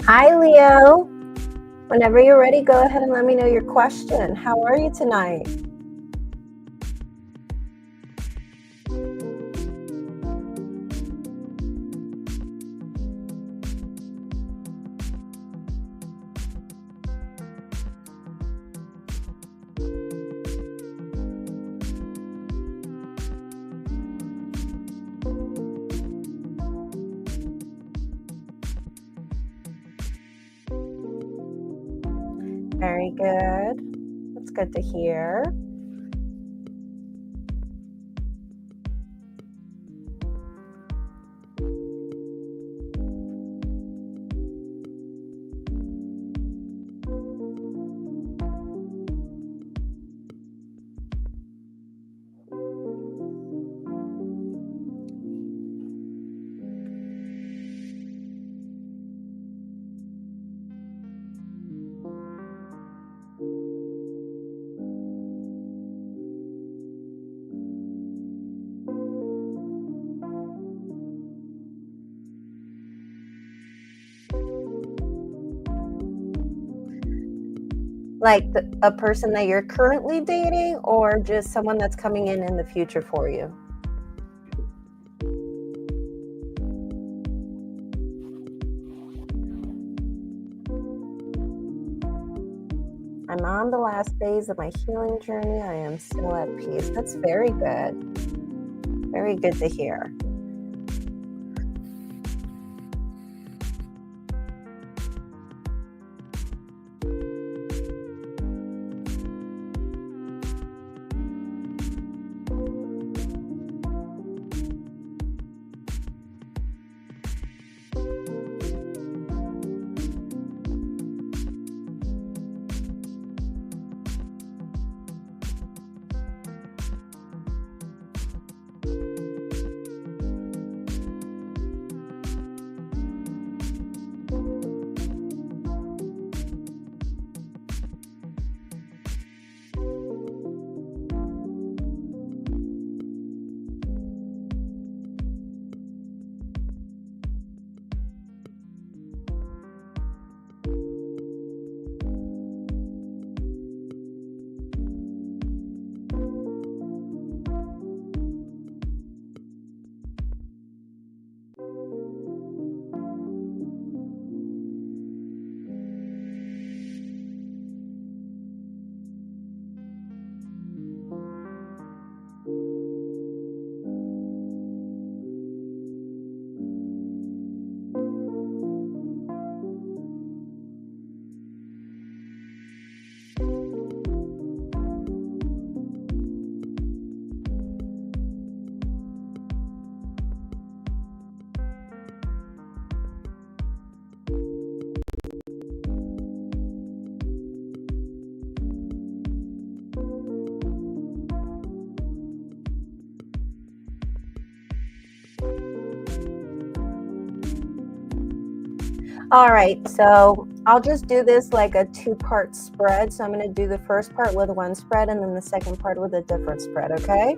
Hi, Leo. Whenever you're ready, go ahead and let me know your question. How are you tonight? Very good. That's good to hear. Like a person that you're currently dating, or just someone that's coming in the future for you? I'm on the last phase of my healing journey. I am still at peace. That's very good. Very good to hear. All right, so I'll just do this like a two-part spread. So I'm going to do the first part with one spread and then the second part with a different spread, okay?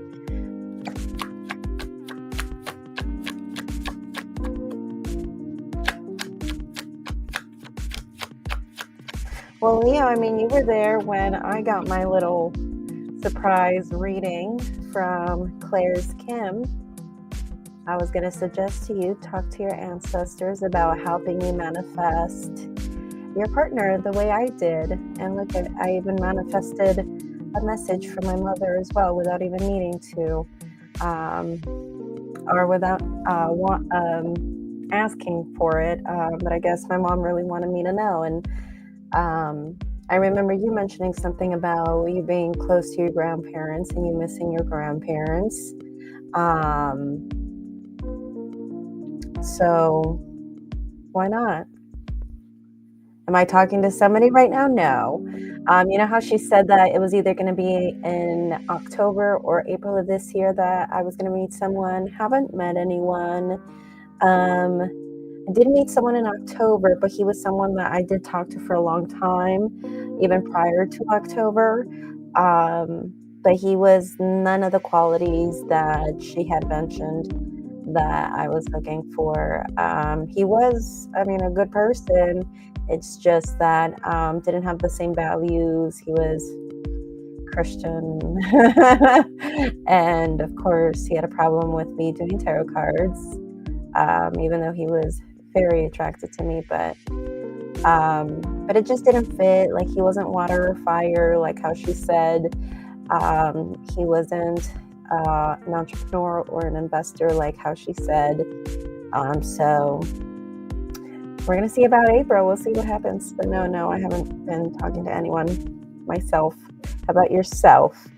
Well, Leo, I mean, you were there when I got my little surprise reading from Claire's Kim. I was going to suggest to you, talk to your ancestors about helping you manifest your partner the way I did. And look, I even manifested a message from my mother as well without even needing to, or without asking for it. But I guess my mom really wanted me to know. And I remember you mentioning something about you being close to your grandparents and you missing your grandparents. So why not? Am I talking to somebody right now? No. You know how she said that it was either going to be in October or April of this year that I was going to meet someone? Haven't met anyone. I did meet someone in October, but he was someone that I did talk to for a long time, even prior to October. But he was none of the qualities that she had mentioned that I was looking for. He was, I mean, a good person. It's just that didn't have the same values. He was Christian. And of course, he had a problem with me doing tarot cards, even though he was very attracted to me. But it just didn't fit. Like, he wasn't water or fire, like how she said. He wasn't an entrepreneur or an investor, like how she said. So we're going to see about April. We'll see what happens. But no, I haven't been talking to anyone myself. How about yourself?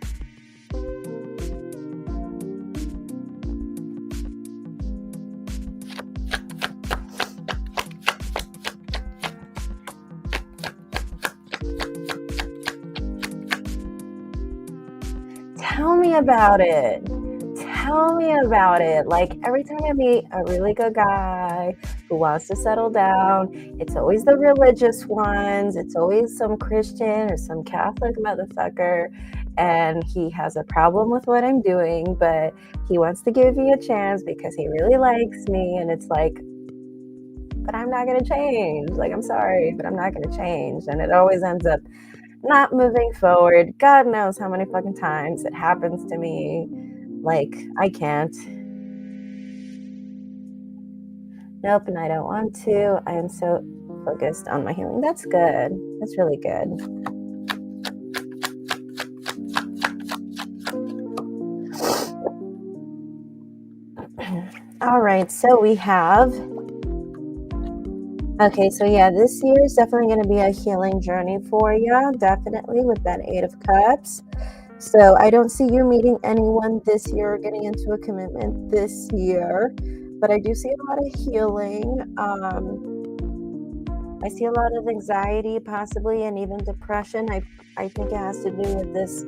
Tell me about it. Tell me about it. Like, every time I meet a really good guy who wants to settle down, it's always the religious ones. It's always some Christian or some Catholic motherfucker. And he has a problem with what I'm doing, but he wants to give me a chance because he really likes me. And it's like, but I'm not going to change. Like, I'm sorry, but I'm not going to change. And it always ends up not moving forward. God knows how many fucking times it happens to me. Like, I can't. Nope, and I don't want to. I am so focused on my healing. That's good. That's really good. All right, so we have... Okay, so yeah, this year is definitely going to be a healing journey for you, definitely, with that 8 of Cups. So I don't see you meeting anyone this year or getting into a commitment this year, but I do see a lot of healing. I see a lot of anxiety, possibly, and even depression. I think it has to do with this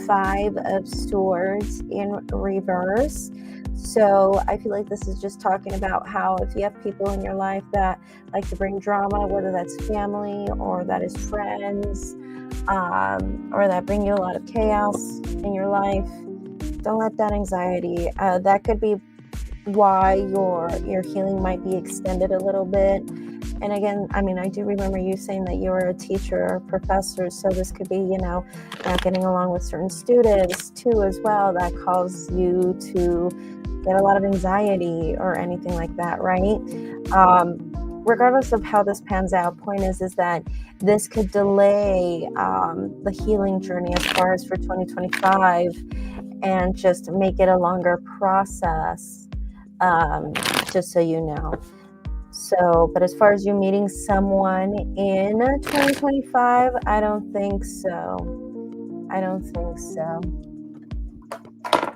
5 of Swords in reverse. So I feel like this is just talking about how if you have people in your life that like to bring drama, whether that's family or that is friends, or that bring you a lot of chaos in your life, don't let that anxiety, that could be why your healing might be extended a little bit. And again, I mean, I do remember you saying that you were a teacher or professor, so this could be, you know, not getting along with certain students too as well, that cause you to get a lot of anxiety or anything like that, right? Regardless of how this pans out, point is that this could delay the healing journey as far as for 2025 and just make it a longer process, just so you know. So, but as far as you meeting someone in 2025, I don't think so. I don't think so.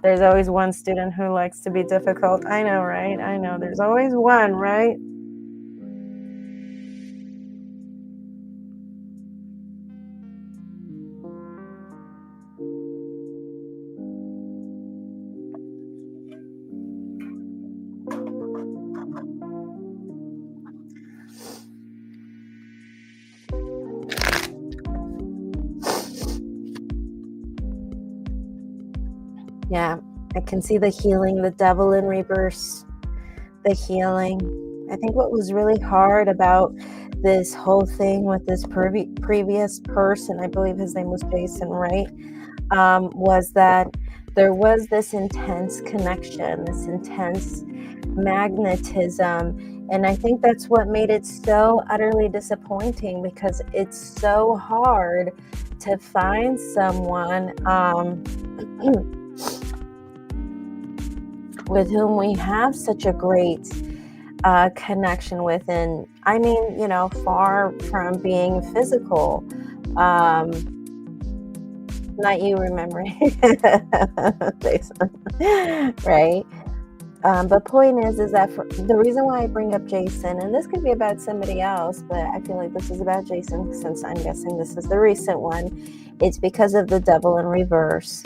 There's always one student who likes to be difficult. I know, right? I know. There's always one, right? Yeah, I can see the healing, the devil in reverse, the healing. I think what was really hard about this whole thing with this previous person, I believe his name was Jason, right? Was that there was this intense connection, this intense magnetism. And I think that's what made it so utterly disappointing, because it's so hard to find someone with whom we have such a great connection with. And I mean, you know, far from being physical. Not you remembering Jason, right? But point is that the reason why I bring up Jason, and this could be about somebody else, but I feel like this is about Jason since I'm guessing this is the recent one. It's because of the devil in reverse,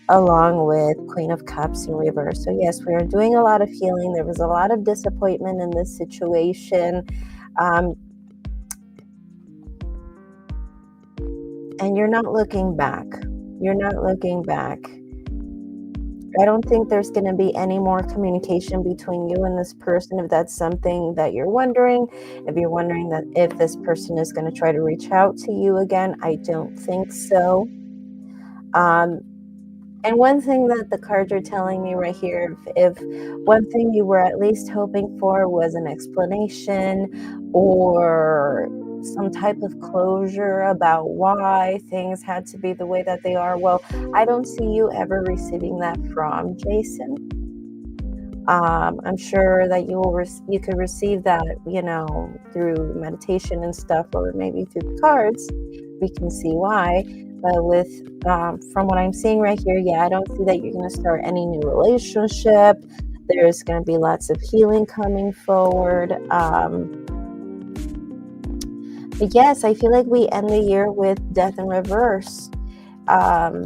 along with Queen of Cups in reverse. So yes, we are doing a lot of healing. There was a lot of disappointment in this situation. And you're not looking back. You're not looking back. I don't think there's going to be any more communication between you and this person. If that's something that you're wondering, if you're wondering that if this person is going to try to reach out to you again, I don't think so. And one thing that the cards are telling me right here, if one thing you were at least hoping for was an explanation or some type of closure about why things had to be the way that they are, well, I don't see you ever receiving that from Jason. I'm sure that you could receive that, you know, through meditation and stuff, or maybe through the cards. We can see why. But with from what I'm seeing right here, yeah, I don't see that you're going to start any new relationship. There's going to be lots of healing coming forward. But yes, I feel like we end the year with death in reverse. I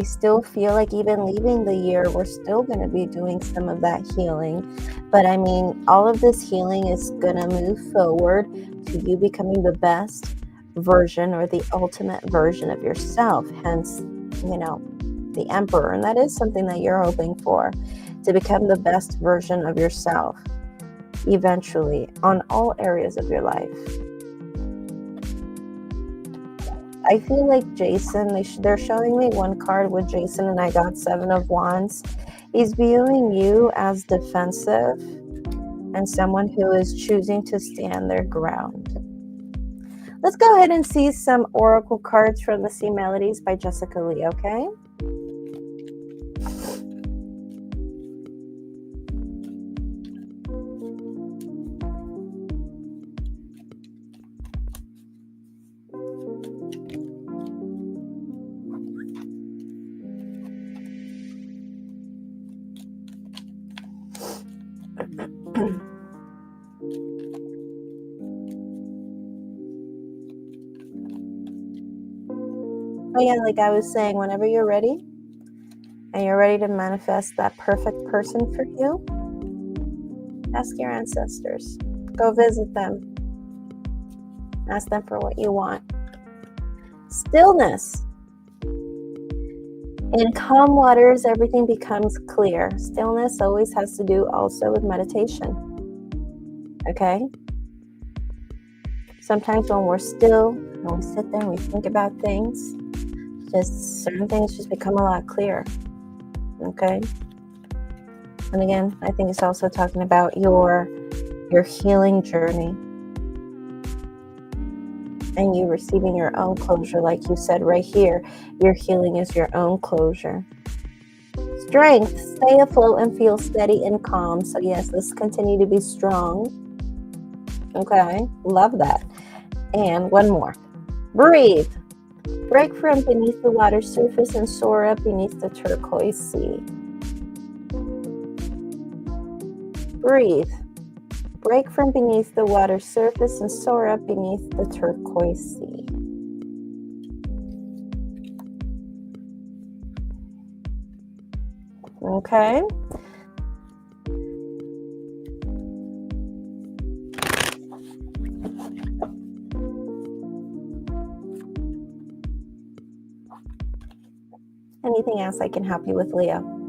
still feel like even leaving the year, we're still going to be doing some of that healing. But I mean, all of this healing is going to move forward to you becoming the best version or the ultimate version of yourself. Hence, you know, the Emperor. And that is something that you're hoping for, to become the best version of yourself eventually on all areas of your life. I feel like Jason, they're showing me one card with Jason, and I got 7 of Wands. He's viewing you as defensive and someone who is choosing to stand their ground. Let's go ahead and see some oracle cards from the Sea Melodies by Jessica Lee, okay? Oh yeah, like I was saying, whenever you're ready and you're ready to manifest that perfect person for you, ask your ancestors. Go visit them. Ask them for what you want. Stillness. In calm waters, everything becomes clear. Stillness always has to do also with meditation. Okay? Sometimes when we're still, when we sit there and we think about things, just certain things just become a lot clearer. Okay? And again, I think it's also talking about your healing journey and you receiving your own closure. Like you said right here, your healing is your own closure. Strength. Stay afloat and feel steady and calm. So yes, let's continue to be strong. Okay? Love that. And one more. Breathe. Break from beneath the water surface and soar up beneath the turquoise sea. Breathe. Break from beneath the water surface and soar up beneath the turquoise sea. Okay. anything else I can help you with, Leo?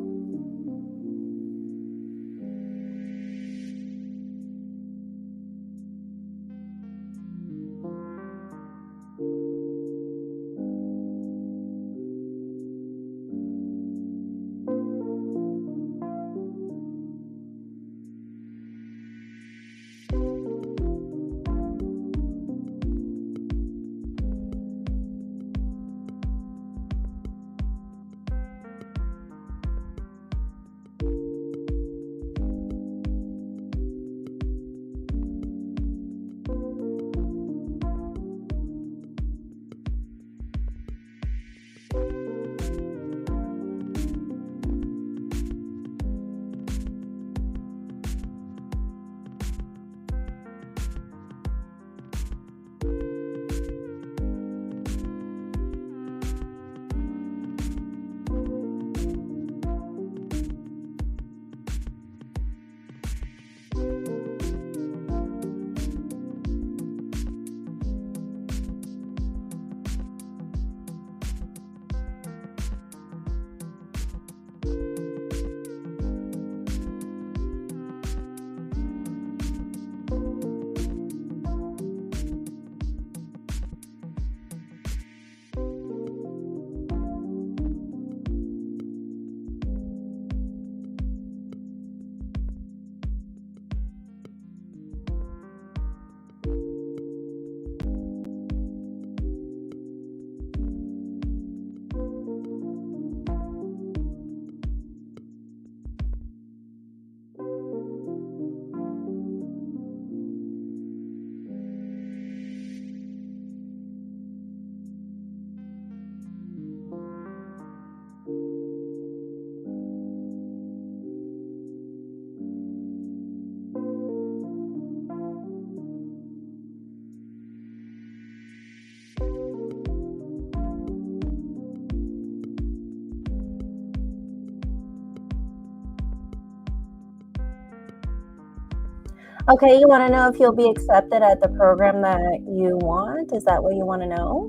Okay, you want to know if you'll be accepted at the program that you want? Is that what you want to know?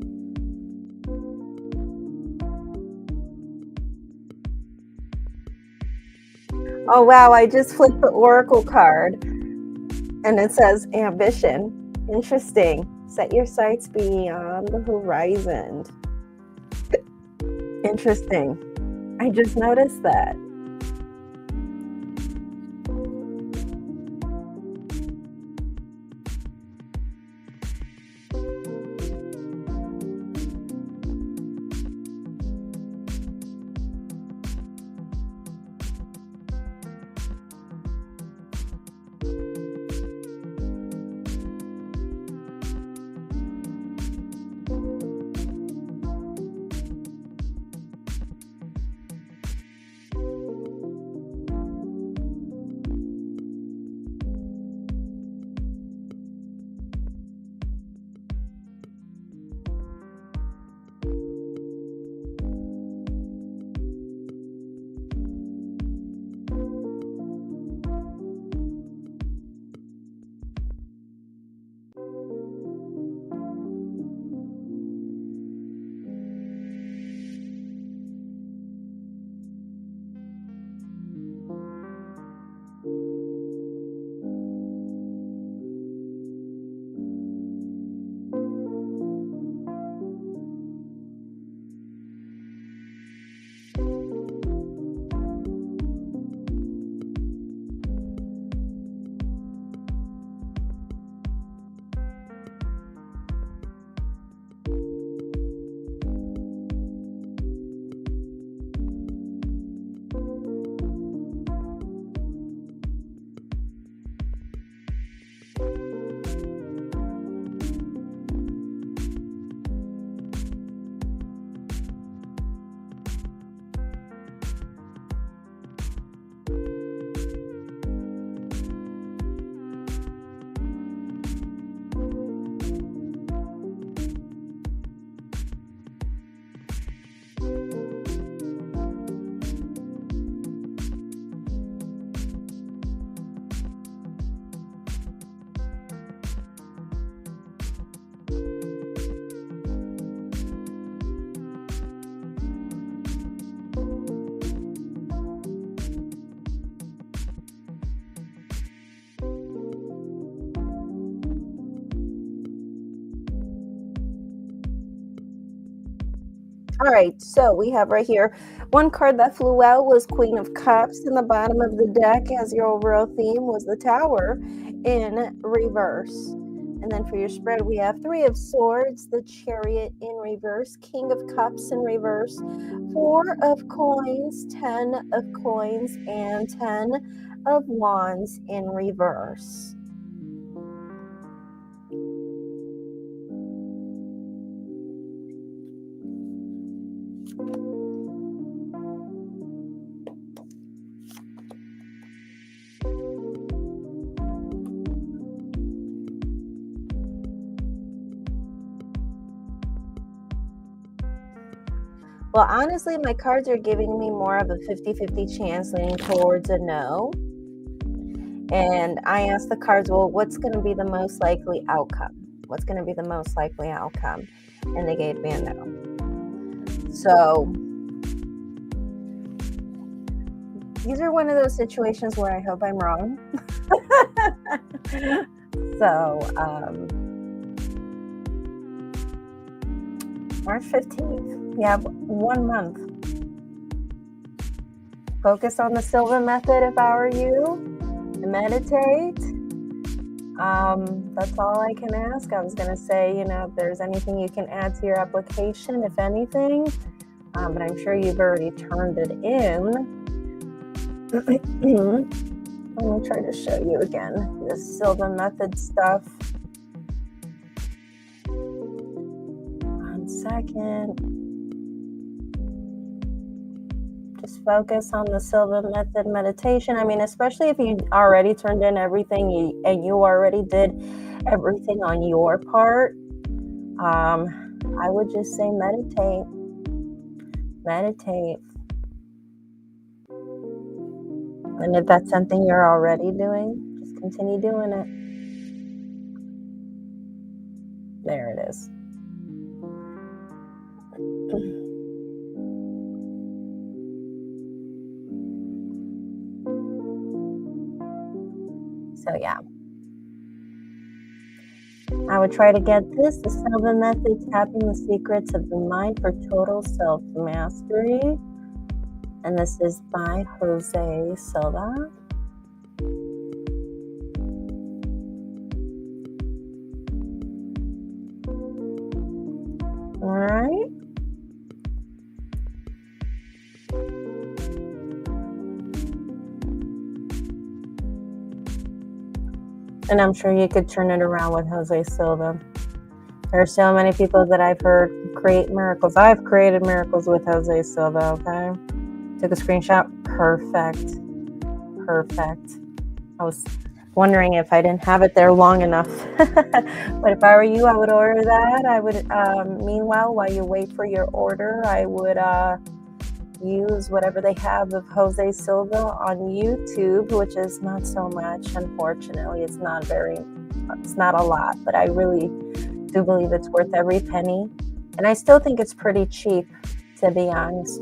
Oh, wow, I just flipped the oracle card and it says ambition. Interesting. Set your sights beyond the horizon. Interesting. I just noticed that. All right, so we have right here, one card that flew out was Queen of Cups, and the bottom of the deck as your overall theme was the Tower in reverse. And then for your spread, we have Three of Swords, the Chariot in reverse, King of Cups in reverse, Four of Coins, 10 of Coins, and 10 of Wands in reverse. Well, honestly, my cards are giving me more of a 50-50 chance leaning towards a no. And I asked the cards, well, what's going to be the most likely outcome? What's going to be the most likely outcome? And they gave me a no. So these are one of those situations where I hope I'm wrong. So March 15th, you have 1 month. Focus on the Silva method if I were you. Meditate. That's all I can ask. I was going to say, if there's anything you can add to your application, if anything, but I'm sure you've already turned it in. Let me try to show you again this Silva method stuff. 1 second. Just focus on the Silva method meditation. I mean, especially if you already turned in everything and you already did everything on your part, I would just say meditate. Meditate. And if that's something you're already doing, just continue doing it. There it is. So yeah, I would try to get this, the Silva method, tapping the secrets of the mind for total self-mastery. And this is by Jose Silva. All right. And I'm sure you could turn it around with Jose Silva. There are so many people that I've heard create miracles. I've created miracles with Jose Silva, okay? Took a screenshot. Perfect. I was wondering if I didn't have it there long enough. But if I were you, I would order that. I would, meanwhile, while you wait for your order, I would use whatever they have of Jose Silva on YouTube, which is not so much, unfortunately. It's not a lot, but I really do believe it's worth every penny. And I still think it's pretty cheap, to be honest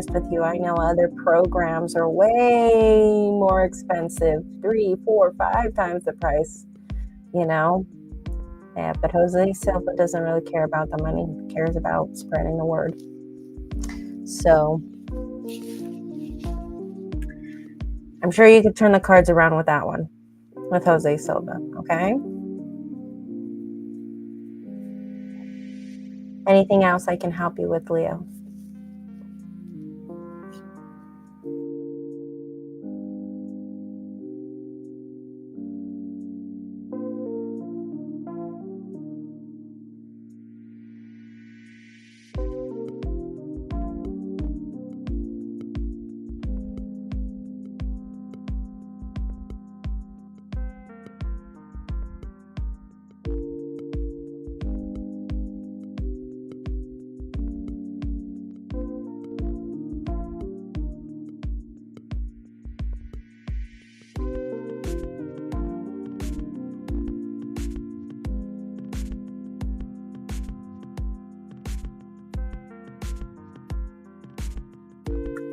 with you. I know other programs are way more expensive, 3, 4, 5 times the price, Yeah, but Jose Silva doesn't really care about the money. He cares about spreading the word. So I'm sure you could turn the cards around with that one, with Jose Silva, okay? Anything else I can help you with, Leo?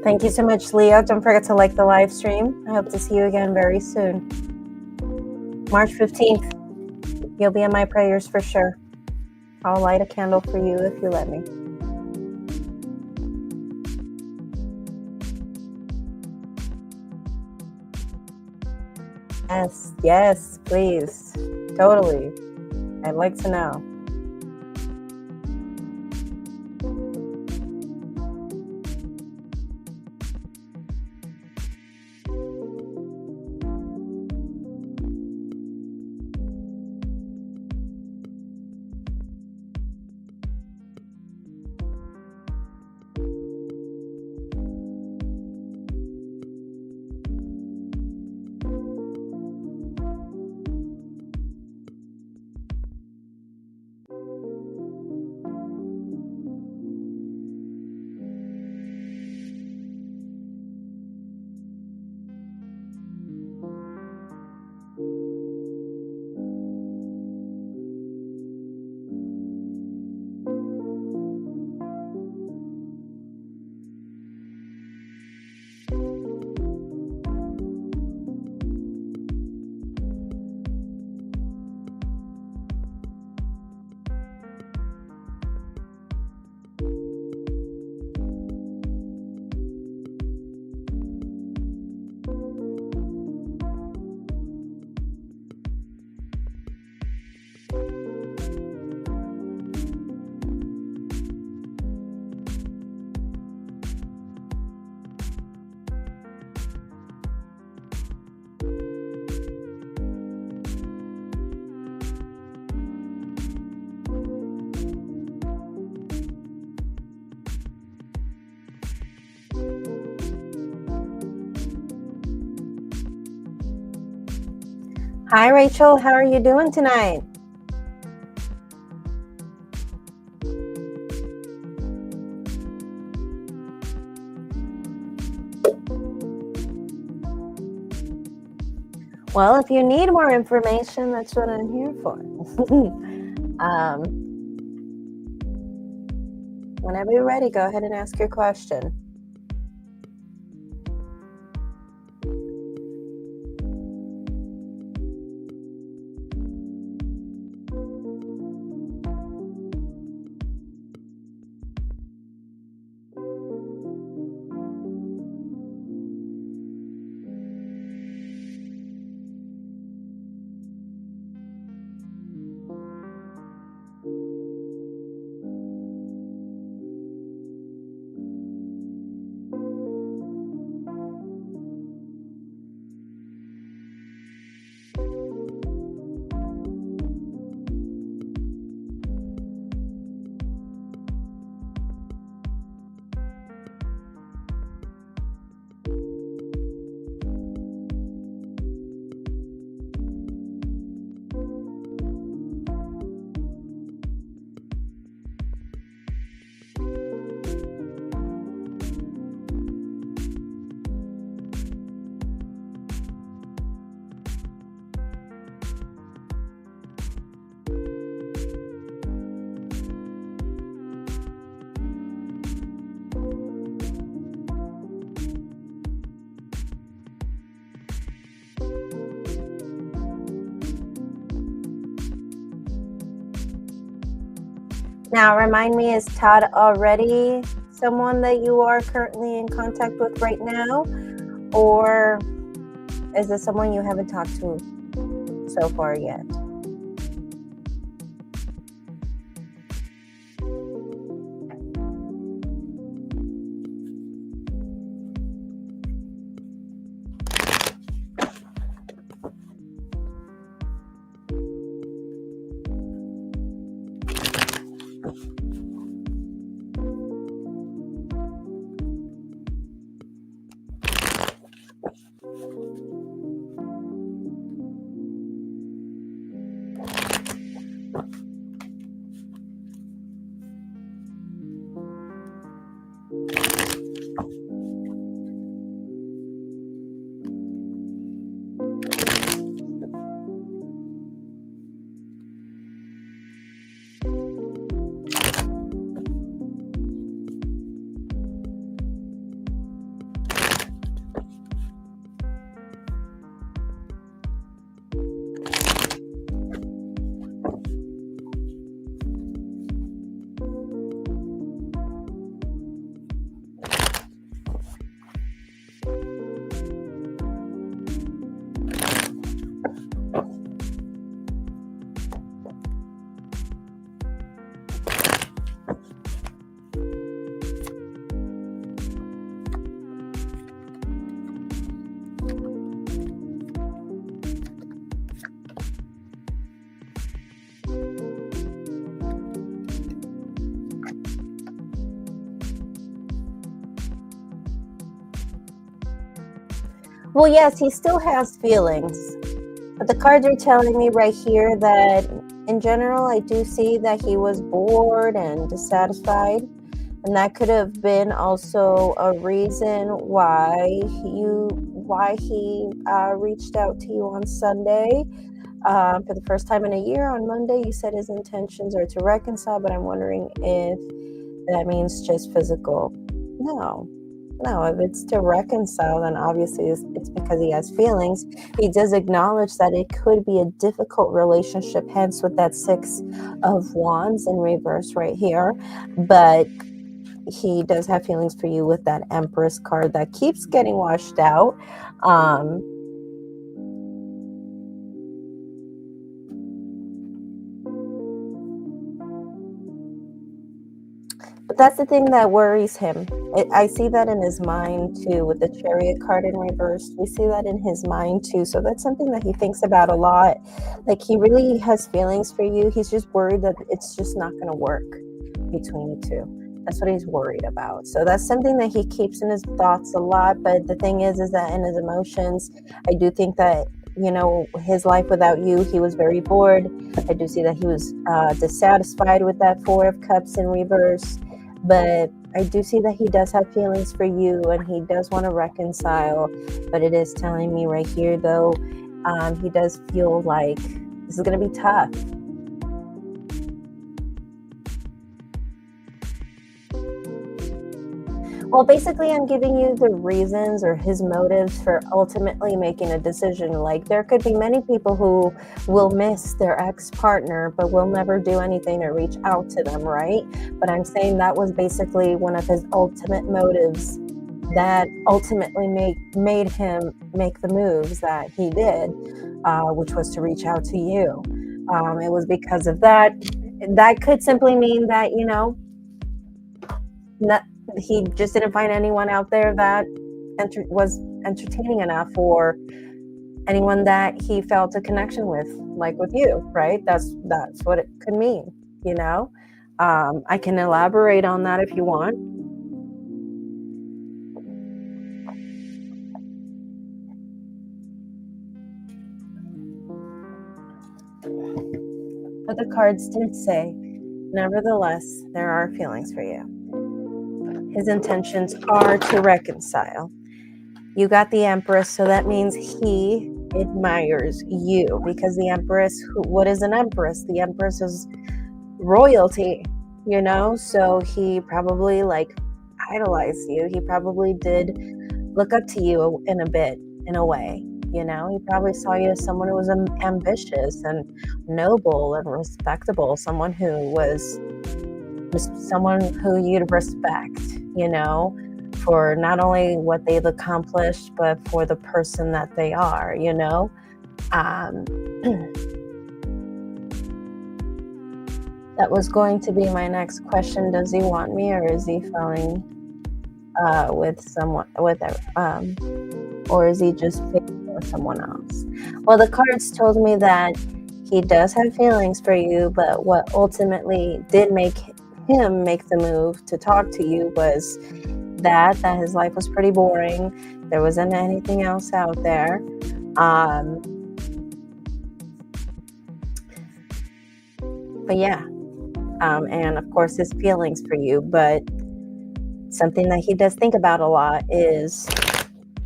Thank you so much, Leo. Don't forget to like the live stream. I hope to see you again very soon. March 15th, you'll be in my prayers for sure. I'll light a candle for you if you let me. Yes, please. Totally. I'd like to know. Hi, Rachel. How are you doing tonight? Well, if you need more information, that's what I'm here for. Whenever you're ready, go ahead and ask your question. Now, remind me, is Todd already someone that you are currently in contact with right now? Or is this someone you haven't talked to so far yet? Well, yes, he still has feelings. But the cards are telling me right here that in general, I do see that he was bored and dissatisfied. And that could have been also a reason why he reached out to you on Sunday. For the first time in a year on Monday, you said his intentions are to reconcile, but I'm wondering if that means just physical. No, if it's to reconcile, then obviously it's because he has feelings. He does acknowledge that it could be a difficult relationship, hence with that Six of Wands in reverse right here. But he does have feelings for you with that Empress card that keeps getting washed out. But that's the thing that worries him. I see that in his mind too, with the Chariot card in reverse. We see that in his mind too. So that's something that he thinks about a lot. Like, he really has feelings for you. He's just worried that it's just not going to work between you two. That's what he's worried about. So that's something that he keeps in his thoughts a lot. But the thing is that in his emotions, I do think that, his life without you, he was very bored. I do see that he was dissatisfied with that Four of Cups in reverse. But I do see that he does have feelings for you and he does want to reconcile. But it is telling me right here, though, he does feel like this is going to be tough. Well, basically, I'm giving you the reasons or his motives for ultimately making a decision. Like, there could be many people who will miss their ex-partner, but will never do anything to reach out to them, right? But I'm saying that was basically one of his ultimate motives that ultimately made him make the moves that he did, which was to reach out to you. It was because of that. That could simply mean that, he just didn't find anyone out there that was entertaining enough, or anyone that he felt a connection with, like with you, right? That's what it could mean, I can elaborate on that if you want. But the cards did say, nevertheless, there are feelings for you. His intentions are to reconcile. You got the Empress, so that means he admires you, because the Empress, what is an Empress? The Empress is royalty, so he probably idolized you. He probably did look up to you in a way. He probably saw you as someone who was ambitious and noble and respectable, someone who you'd respect, for not only what they've accomplished, but for the person that they are, That was going to be my next question. Does he want me, or is he falling with someone, or is he just picking with someone else? Well, the cards told me that he does have feelings for you, but what ultimately did make him make the move to talk to you was that his life was pretty boring. There wasn't anything else out there. But yeah, and of course his feelings for you, but something that he does think about a lot is,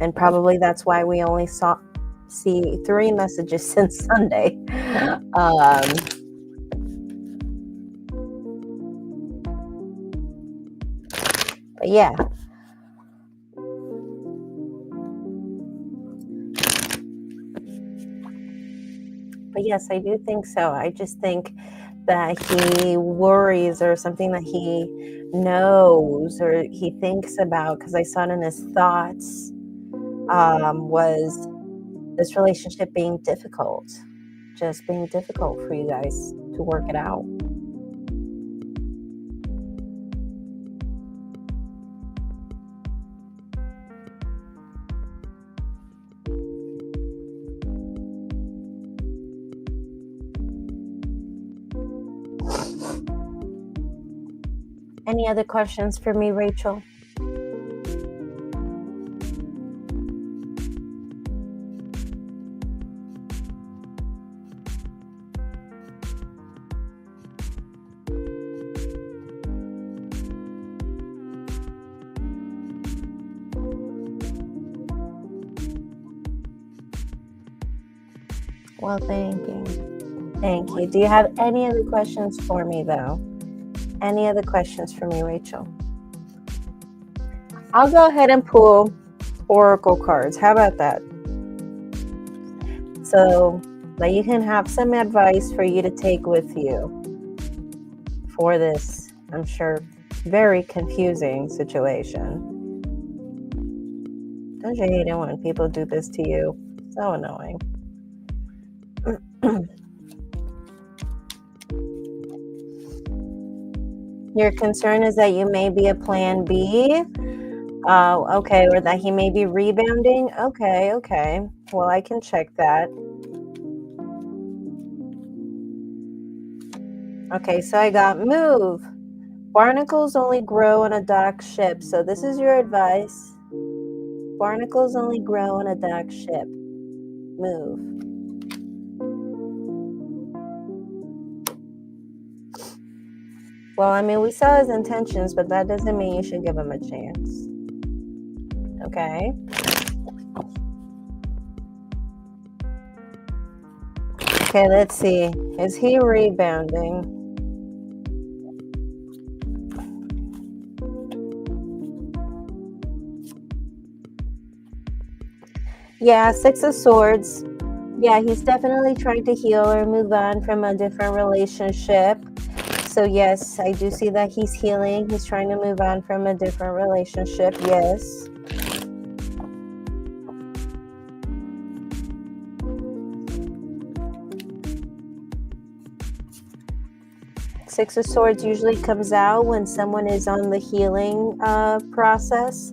and probably that's why we only see 3 messages since Sunday. But yeah. But yes, I do think so. I just think that he worries, or something that he knows or he thinks about, because I saw it in his thoughts, was this relationship being difficult, just being difficult for you guys to work it out. Any other questions for me, Rachel? Well, thank you. Thank you. Do you have any other questions for me, though? Any other questions for me, Rachel? I'll go ahead and pull oracle cards. How about that? So that you can have some advice for you to take with you for this, I'm sure, very confusing situation. Don't you hate it when people do this to you? So annoying. Your concern is that you may be a plan B. Okay, or that he may be rebounding. Okay. Well, I can check that. Okay, so I got move. Barnacles only grow on a dock ship. So this is your advice. Barnacles only grow on a dock ship. Move. Well, I mean, we saw his intentions, but that doesn't mean you should give him a chance. Okay? Okay, let's see. Is he rebounding? Yeah, Six of Swords. Yeah, he's definitely trying to heal or move on from a different relationship. So yes, I do see that he's healing. He's trying to move on from a different relationship. Yes. Six of Swords usually comes out when someone is on the healing process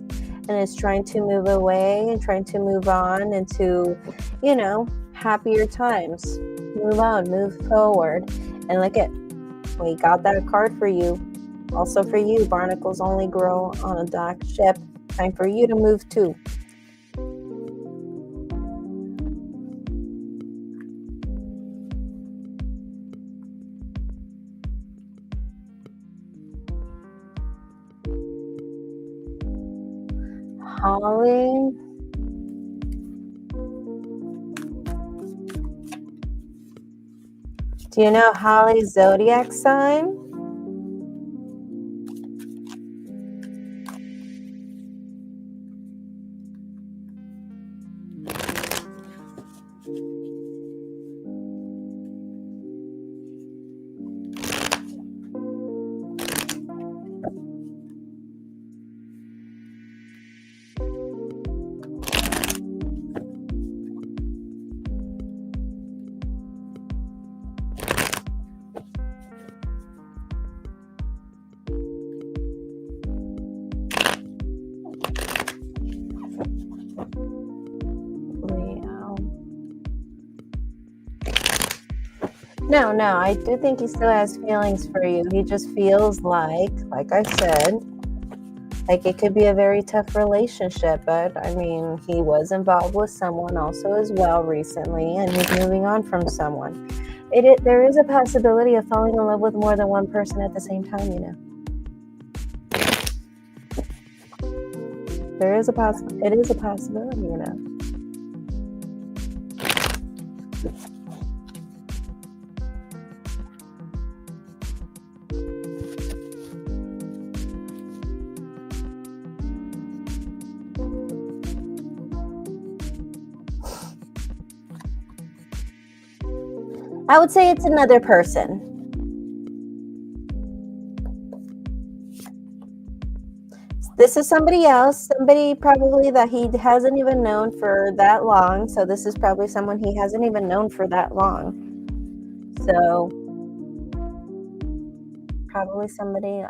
and is trying to move away and trying to move on into, happier times. Move on, move forward. And look at, we got that card for you. Also for you, barnacles only grow on a dock ship. Time for you to move too. Holly. Do you know Holly's zodiac sign? No, I do think he still has feelings for you. He just feels like I said, like it could be a very tough relationship, but I mean, he was involved with someone also as well recently, and he's moving on from someone. There is a possibility of falling in love with more than one person at the same time, It is a possibility, I would say it's another person. This is somebody else, somebody probably that he hasn't even known for that long. So this is probably someone he hasn't even known for that long. So probably somebody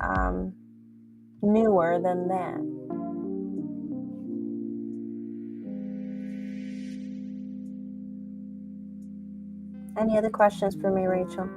newer than that. Any other questions for me, Rachel?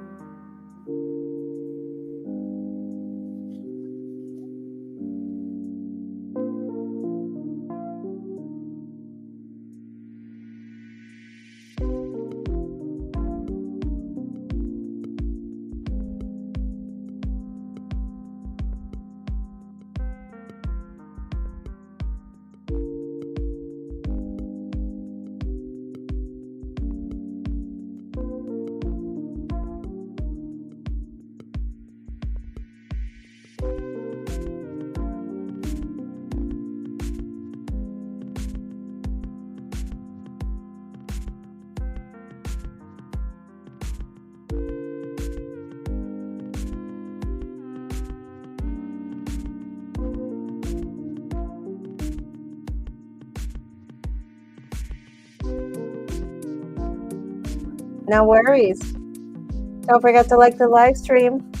No worries. Don't forget to like the live stream.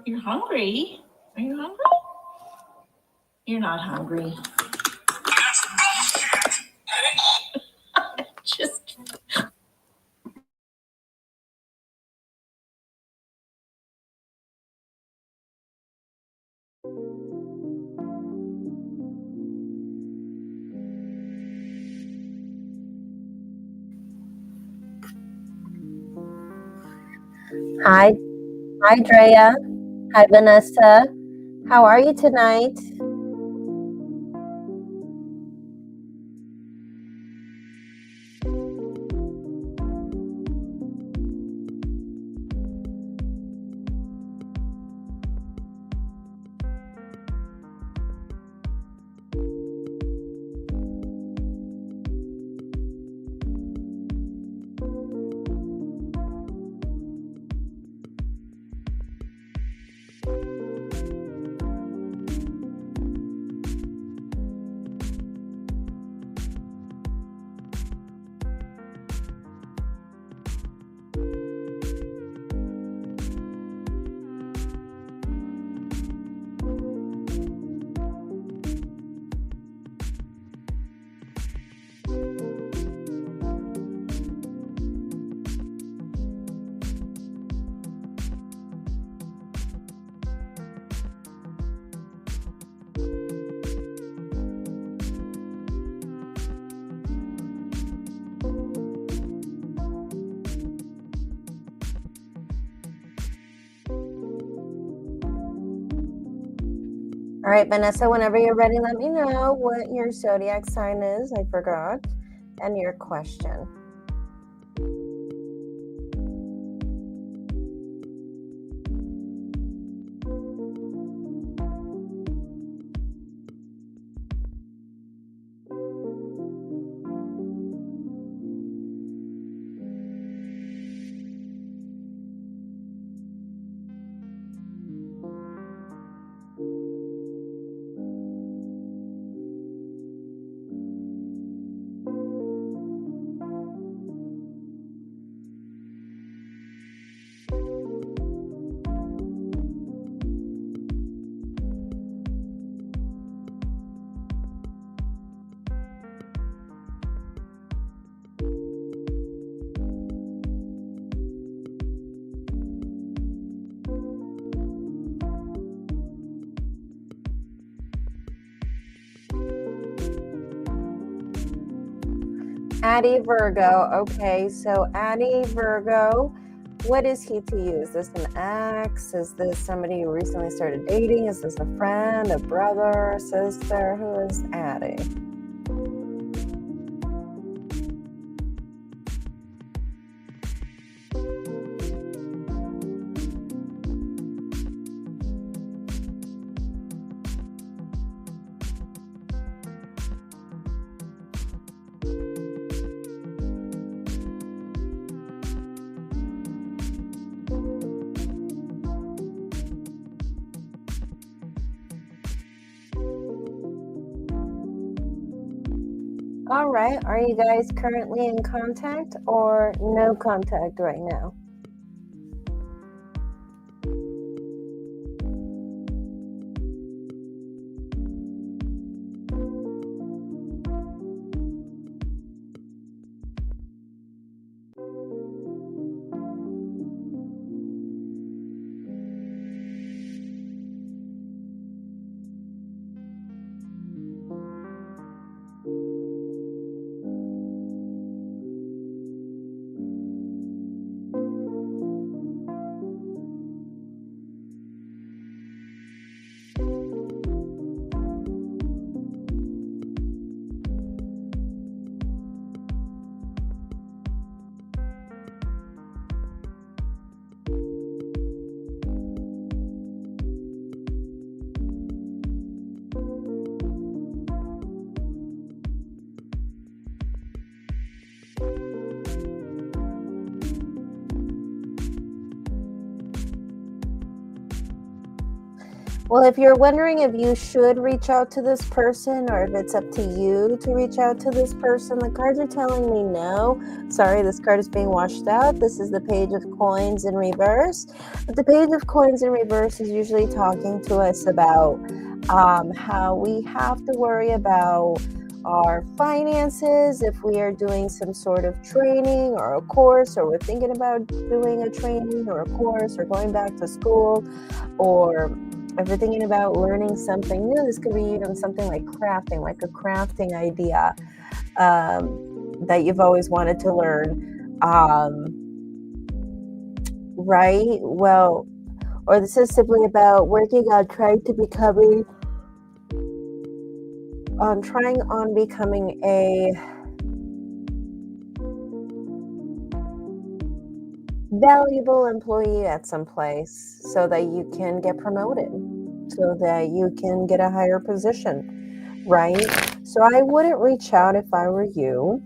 You're hungry? Are you hungry? You're not hungry. Just Hi, hi, Drea. Hi, Vanessa. How are you tonight? All right, Vanessa, whenever you're ready, let me know what your zodiac sign is. I forgot. And your question. Addie Virgo. Okay, so Addie Virgo, what is he to you? Is this an ex? Is this somebody you recently started dating? Is this a friend, a brother, a sister? Who is Addie? All right, are you guys currently in contact or no contact right now? Well, if you're wondering if you should reach out to this person or if it's up to you to reach out to this person, the cards are telling me no. Sorry, this card is being washed out. This is the Page of Coins in reverse. But the Page of Coins in reverse is usually talking to us about how we have to worry about our finances if we are doing some sort of training or a course, or we're thinking about doing a training or a course or going back to school, or if you're thinking about learning something new. This could be even something like crafting, like a crafting idea that you've always wanted to learn, right? Well, or this is simply about working on trying on becoming a valuable employee at some place so that you can get promoted, so that you can get a higher position, right? So I wouldn't reach out if I were you.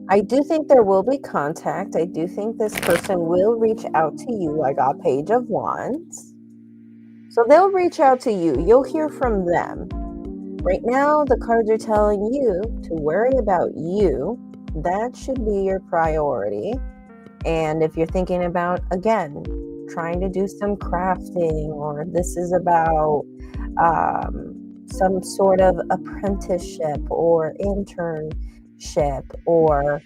I do think there will be contact. I do think this person will reach out to you. I got Page of Wands. So they'll reach out to you. You'll hear from them. Right now, the cards are telling you to worry about you. That should be your priority. And if you're thinking about, again, trying to do some crafting, or this is about some sort of apprenticeship or internship, or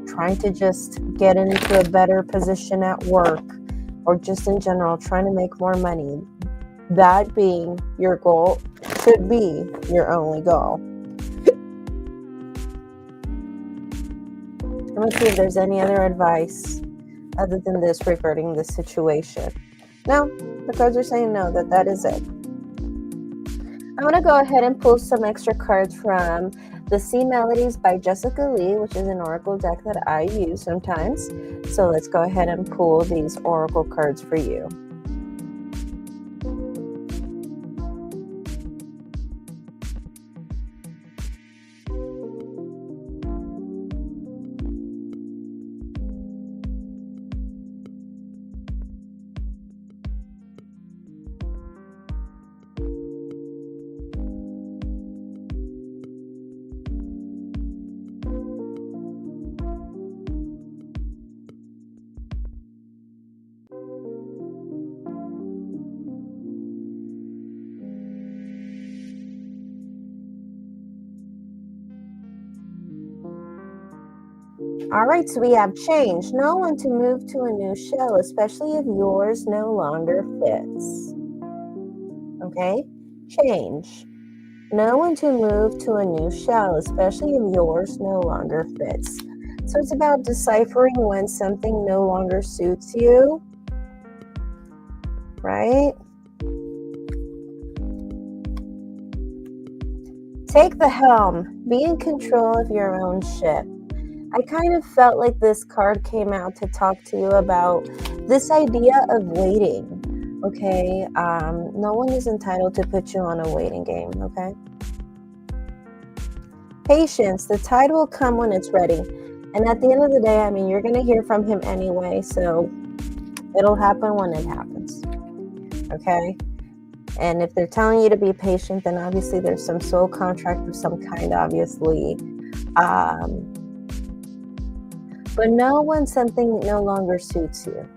trying to just get into a better position at work, or just in general trying to make more money, that being your goal should be your only goal. Let me see if there's any other advice other than this regarding the situation? No, the cards are saying no, that is it. I'm going to go ahead and pull some extra cards from the Sea Melodies by Jessica Lee, which is an oracle deck that I use sometimes. So let's go ahead and pull these oracle cards for you. All right, so we have change. Know when to move to a new shell, especially if yours no longer fits. Okay, change. Know when to move to a new shell, especially if yours no longer fits. So it's about deciphering when something no longer suits you, right? Take the helm. Be in control of your own ship. I kind of felt like this card came out to talk to you about this idea of waiting, okay? No one is entitled to put you on a waiting game, okay? Patience. The tide will come when it's ready. And at the end of the day, I mean, you're going to hear from him anyway, so it'll happen when it happens, okay? And if they're telling you to be patient, then obviously there's some soul contract of some kind, obviously. But know when something no longer suits you.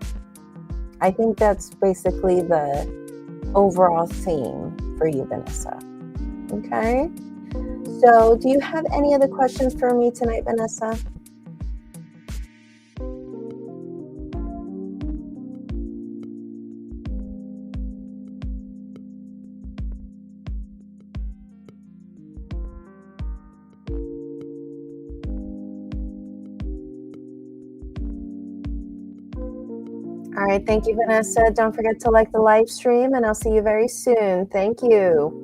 I think that's basically the overall theme for you, Vanessa. Okay? So do you have any other questions for me tonight, Vanessa? All right, thank you, Vanessa. Don't forget to like the live stream, and I'll see you very soon. Thank you.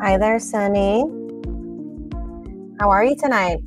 Hi there, Sunny. How are you tonight?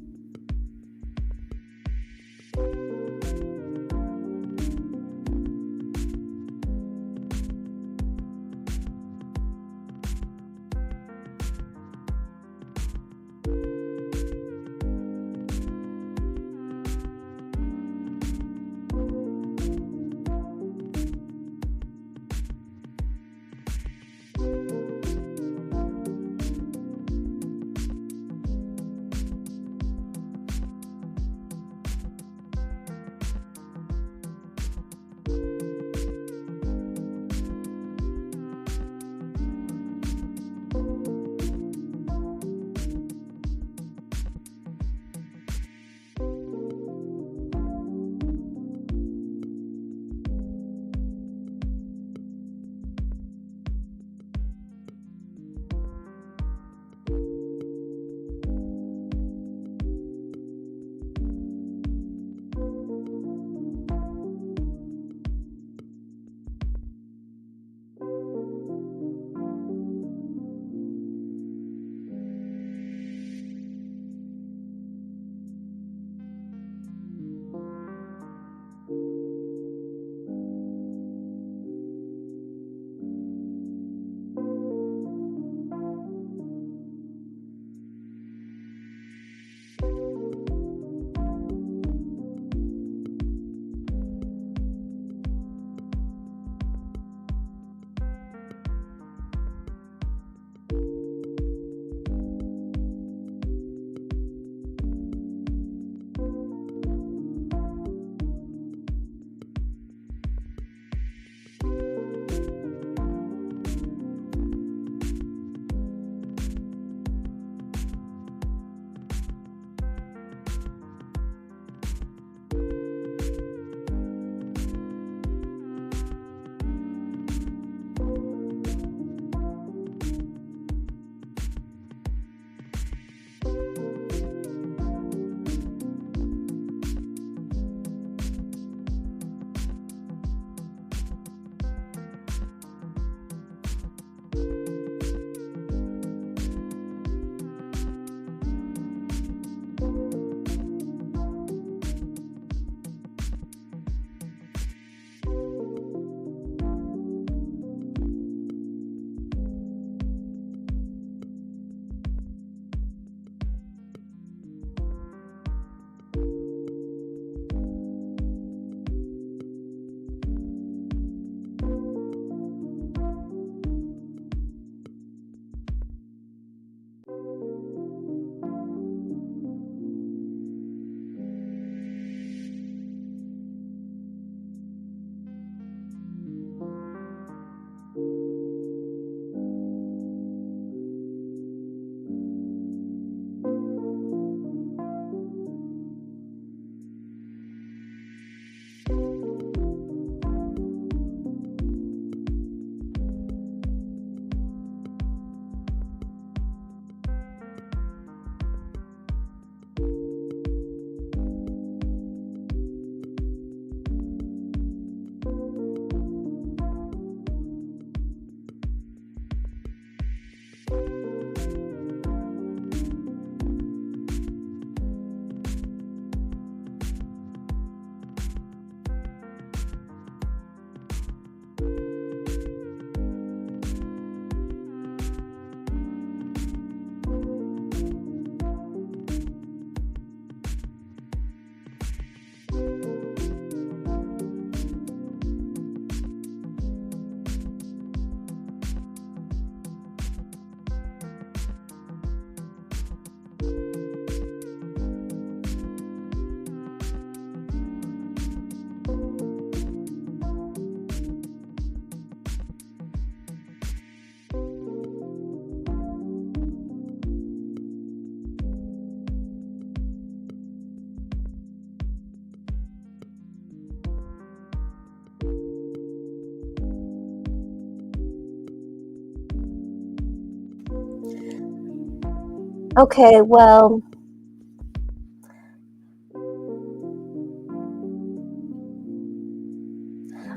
Okay, well,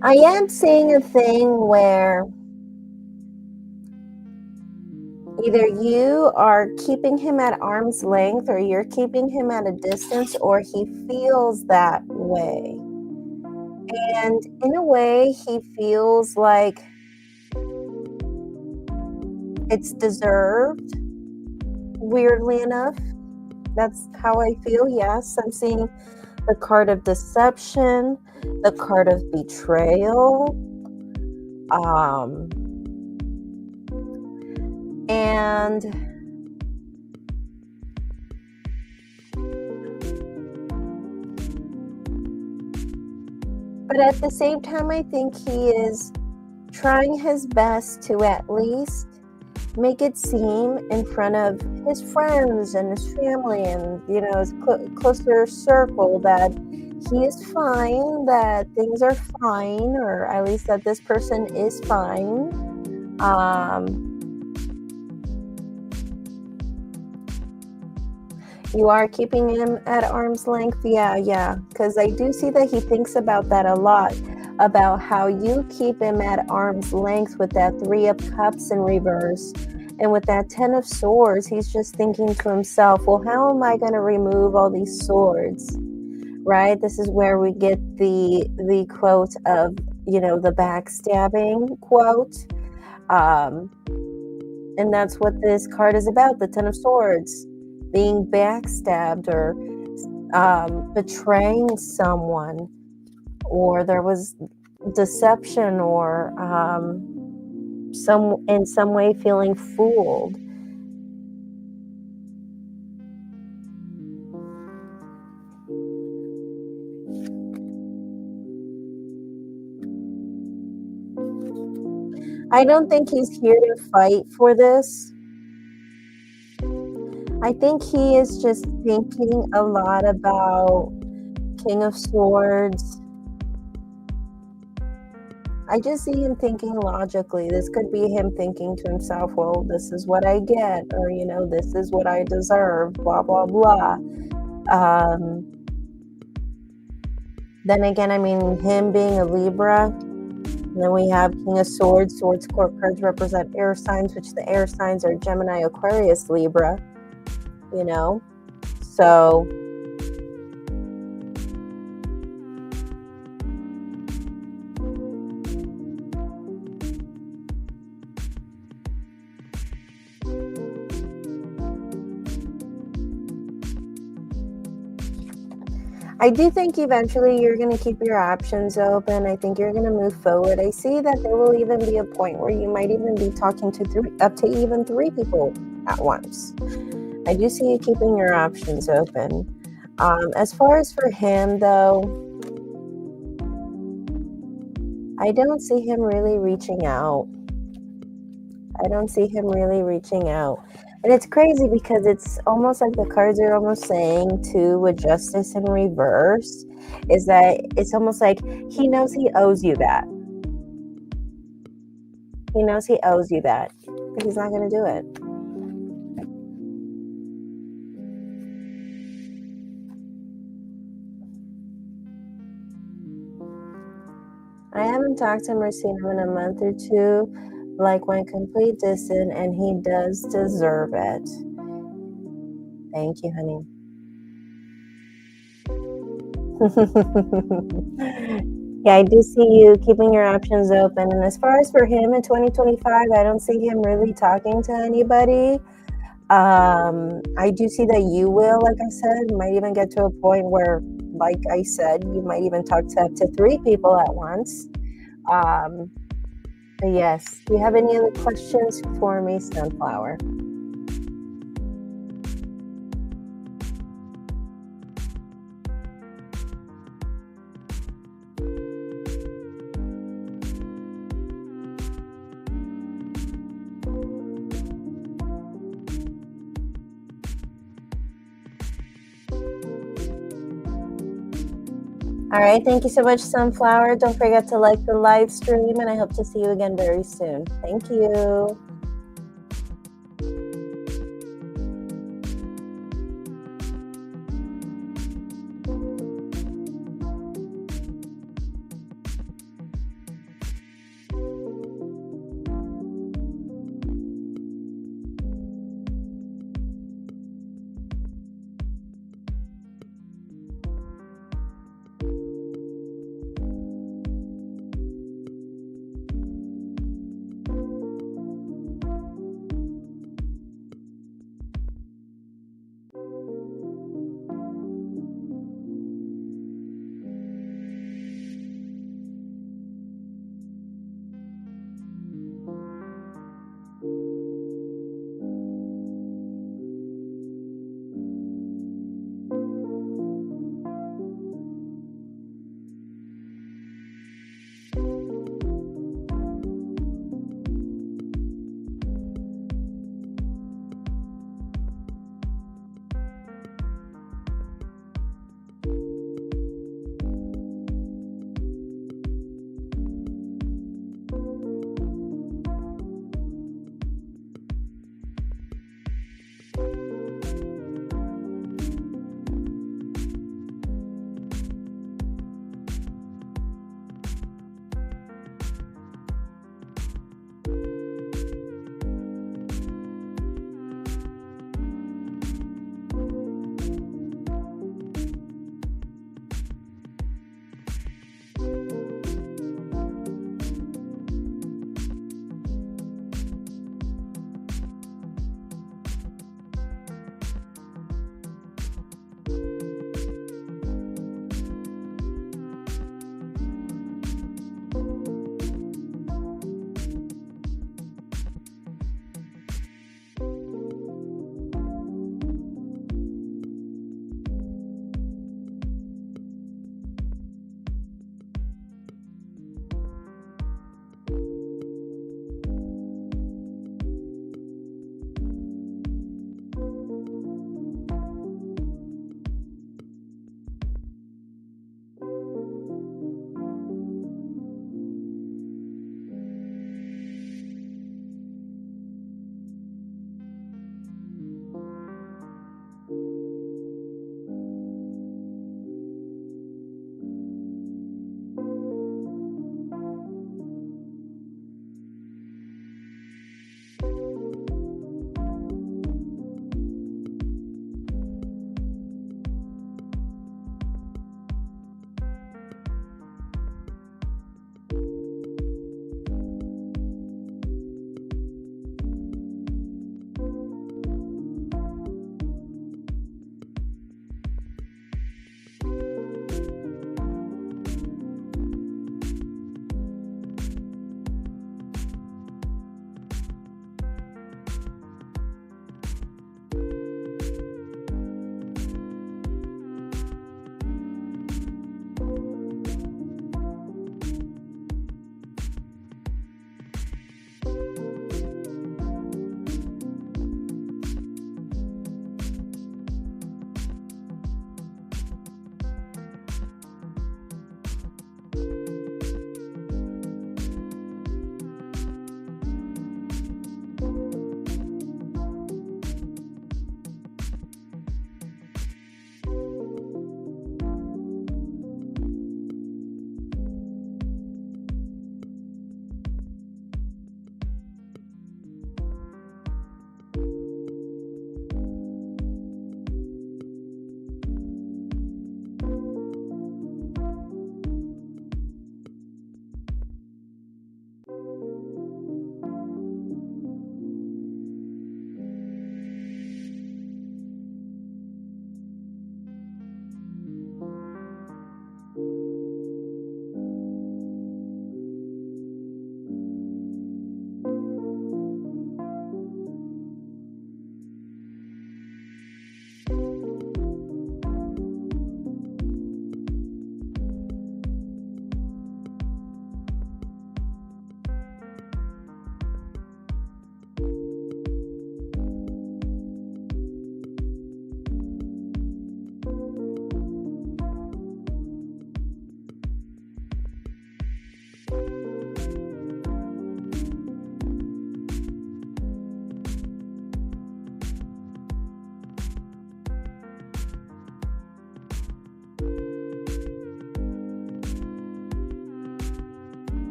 I am seeing a thing where Either you are keeping him at arm's length or you're keeping him at a distance, or he feels that way. And in a way, he feels like it's deserved, weirdly enough. That's how I feel. Yes, I'm seeing the card of deception, the card of betrayal, and but at the same time, I think he is trying his best to at least make it seem in front of his friends and his family and, you know, his closer circle that he is fine, that things are fine, or at least that this person is fine. You are keeping him at arm's length. Yeah, because I do see that he thinks about that a lot, about how you keep him at arm's length with that 3 of Cups in reverse. And with that 10 of Swords, he's just thinking to himself, well, how am I going to remove all these swords? Right? This is where we get the quote of, you know, the backstabbing quote. And that's what this card is about, the 10 of Swords. Being backstabbed or betraying someone, or there was deception, or in some way feeling fooled. I don't think he's here to fight for this. I think he is just thinking a lot about King of Swords. I just see him thinking logically. This could be him thinking to himself, well, this is what I get, or, you know, this is what I deserve, blah, blah, blah. Then again, I mean, him being a Libra, and then we have King of Swords. Swords court cards represent air signs, which the air signs are Gemini, Aquarius, Libra, you know? So I do think eventually you're going to keep your options open. I think you're going to move forward. I see that there will even be a point where you might even be talking to up to even 3 people at once. I do see you keeping your options open. As far as for him, though, I don't see him really reaching out. And it's crazy because it's almost like the cards are almost saying, too, with Justice in reverse, is that it's almost like he knows he owes you that. He knows he owes you that, but he's not going to do it. I haven't talked to him or seen him in a month or 2. Like, went complete distant, and he does deserve it. Thank you, honey. Yeah, I do see you keeping your options open. And as far as for him in 2025, I don't see him really talking to anybody. I do see that you will, like I said, might even get to a point where, like I said, you might even talk to up to 3 people at once. But yes, do you have any other questions for me, Sunflower? All right, thank you so much, Sunflower. Don't forget to like the live stream, and I hope to see you again very soon. Thank you.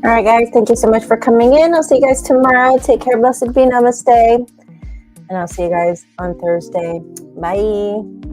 All right, guys. Thank you so much for coming in. I'll see you guys tomorrow. Take care. Blessed be. Namaste. And I'll see you guys on Thursday. Bye.